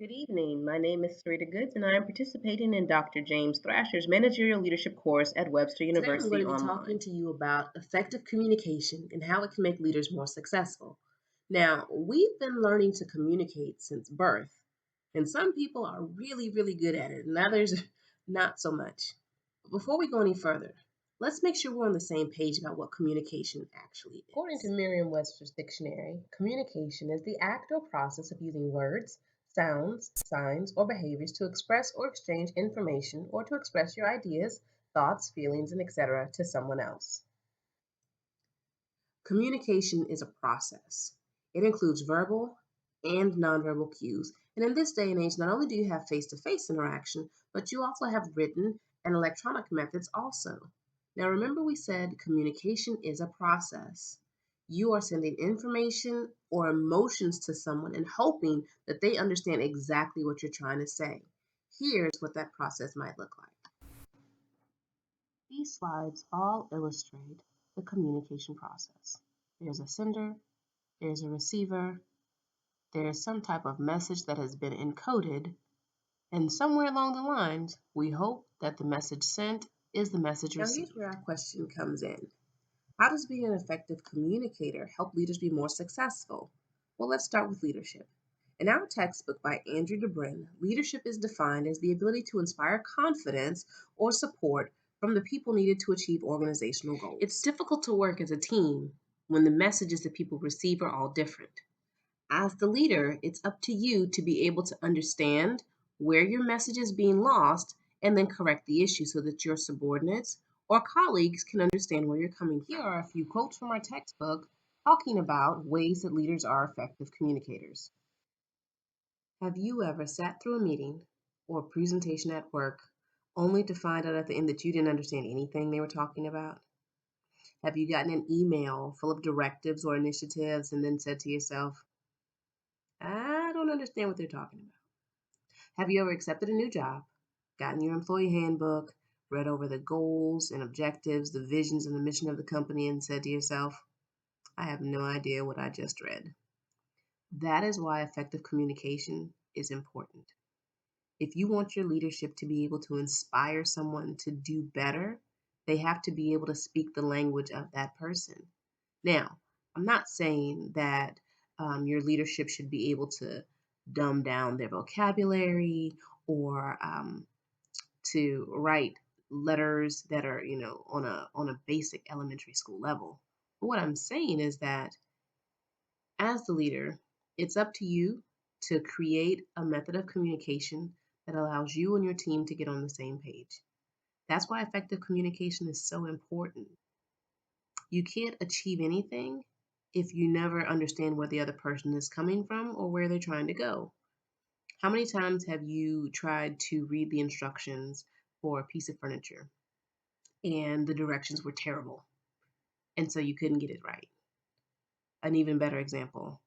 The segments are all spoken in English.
Good evening. My name is Sarita Goods, and I am participating in Dr. James Thrasher's Managerial Leadership course at Webster Today I'm going University to be talking Online. to you about effective communication and how it can make leaders more successful. Now, we've been learning to communicate since birth, and some people are really, really good at it, and others not so much. But before we go any further, let's make sure we're on the same page about what communication actually According to is. Merriam-Webster's dictionary, communication is the act or process of using words, sounds, signs, or behaviors to express or exchange information or to express your ideas, thoughts, feelings, and etc. to someone else. Communication is a process. It includes verbal and nonverbal cues. And in this day and age, not only do you have face to face interaction, but you also have written and electronic methods also. Now, remember, we said communication is a process. You are sending information or emotions to someone and hoping that they understand exactly what you're trying to say. Here's what that process might look like. These slides all illustrate the communication process. There's a sender, there's a receiver, there's some type of message that has been encoded, and somewhere along the lines, we hope that the message sent is the message received. Now, here's where our question comes in. How does being an effective communicator help leaders be more successful? Well, let's start with leadership. In our textbook by Andrew DeBrin, leadership is defined as the ability to inspire confidence or support from the people needed to achieve organizational goals. It's difficult to work as a team when the messages that people receive are all different. As the leader, it's up to you to be able to understand where your message is being lost and then correct the issue so that your subordinates or colleagues can understand where you're coming from. Here are a few quotes from our textbook talking about ways that leaders are effective communicators. Have you ever sat through a meeting or presentation at work only to find out at the end that you didn't understand anything they were talking about? Have you gotten an email full of directives or initiatives and then said to yourself, I don't understand what they're talking about? Have you ever accepted a new job, gotten your employee handbook, read over the goals and objectives, the visions and the mission of the company, and said to yourself, I have no idea what I just read? That is why effective communication is important. If you want your leadership to be able to inspire someone to do better, they have to be able to speak the language of that person. Now, I'm not saying that your leadership should be able to dumb down their vocabulary or to write letters that are, on a basic elementary school level. But what I'm saying is that as the leader, it's up to you to create a method of communication that allows you and your team to get on the same page. That's why effective communication is so important. You can't achieve anything if you never understand where the other person is coming from or where they're trying to go. How many times have you tried to read the instructions for a piece of furniture and the directions were terrible, and so you couldn't get it right? An even better example,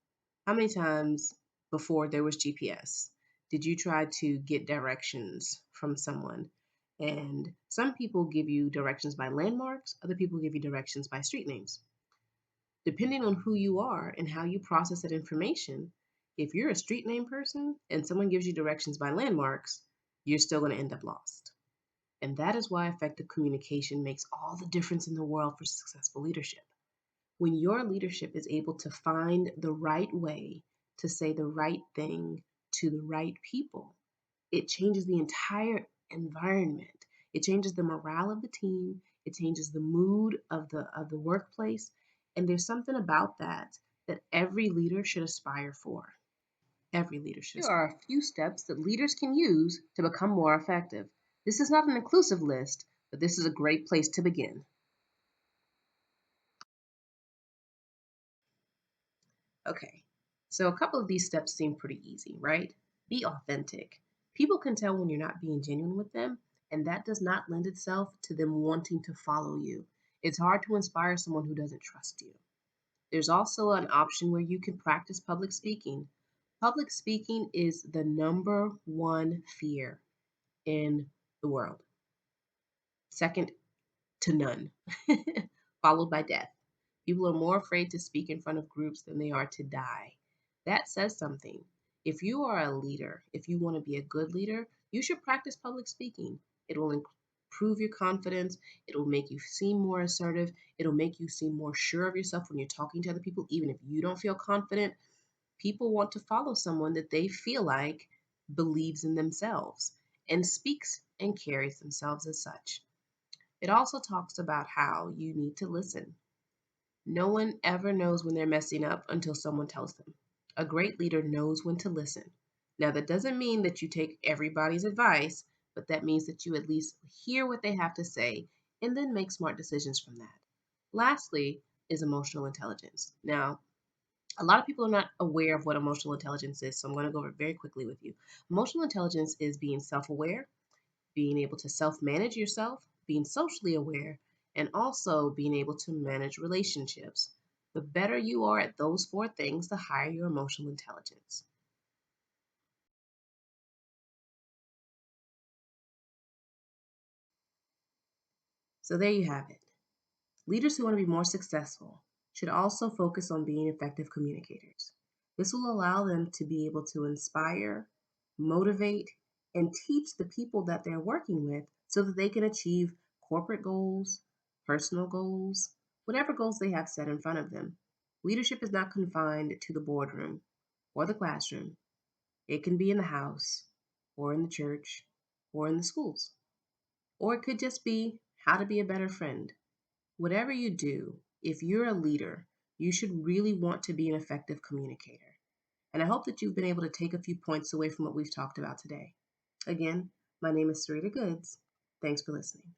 how many times before there was GPS did you try to get directions from someone? And some people give you directions by landmarks, other people give you directions by street names. Depending on who you are and how you process that information, if you're a street name person and someone gives you directions by landmarks, you're still going to end up lost. And that is why effective communication makes all the difference in the world for successful leadership. When your leadership is able to find the right way to say the right thing to the right people, it changes the entire environment. It changes the morale of the team. It changes the mood of the workplace. And there's something about that every leader should aspire for. Every leader should. Here are a few steps that leaders can use to become more effective. This is not an inclusive list, but this is a great place to begin. Okay, so a couple of these steps seem pretty easy, right? Be authentic. People can tell when you're not being genuine with them, and that does not lend itself to them wanting to follow you. It's hard to inspire someone who doesn't trust you. There's also an option where you can practice public speaking. Public speaking is the number one fear in the world, second to none, followed by death. People are more afraid to speak in front of groups than they are to die. That says something. If you are a leader, if you want to be a good leader, you should practice public speaking. It will improve your confidence. It'll make you seem more assertive. It'll make you seem more sure of yourself when you're talking to other people, even if you don't feel confident. People want to follow someone that they feel like believes in themselves and speaks and carries themselves as such. It also talks about how you need to listen. No one ever knows when they're messing up until someone tells them. A great leader knows when to listen. Now, that doesn't mean that you take everybody's advice, but that means that you at least hear what they have to say and then make smart decisions from that. Lastly, is emotional intelligence. Now, a lot of people are not aware of what emotional intelligence is, so I'm going to go over it very quickly with you. Emotional intelligence is being self aware, being able to self manage yourself, being socially aware, and also being able to manage relationships. The better you are at those four things, the higher your emotional intelligence. So there you have it. Leaders who want to be more successful should also focus on being effective communicators. This will allow them to be able to inspire, motivate, and teach the people that they're working with so that they can achieve corporate goals, personal goals, whatever goals they have set in front of them. Leadership is not confined to the boardroom or the classroom. It can be in the house, or in the church, or in the schools. Or it could just be how to be a better friend. Whatever you do, if you're a leader, you should really want to be an effective communicator. And I hope that you've been able to take a few points away from what we've talked about today. Again, my name is Sarita Goods. Thanks for listening.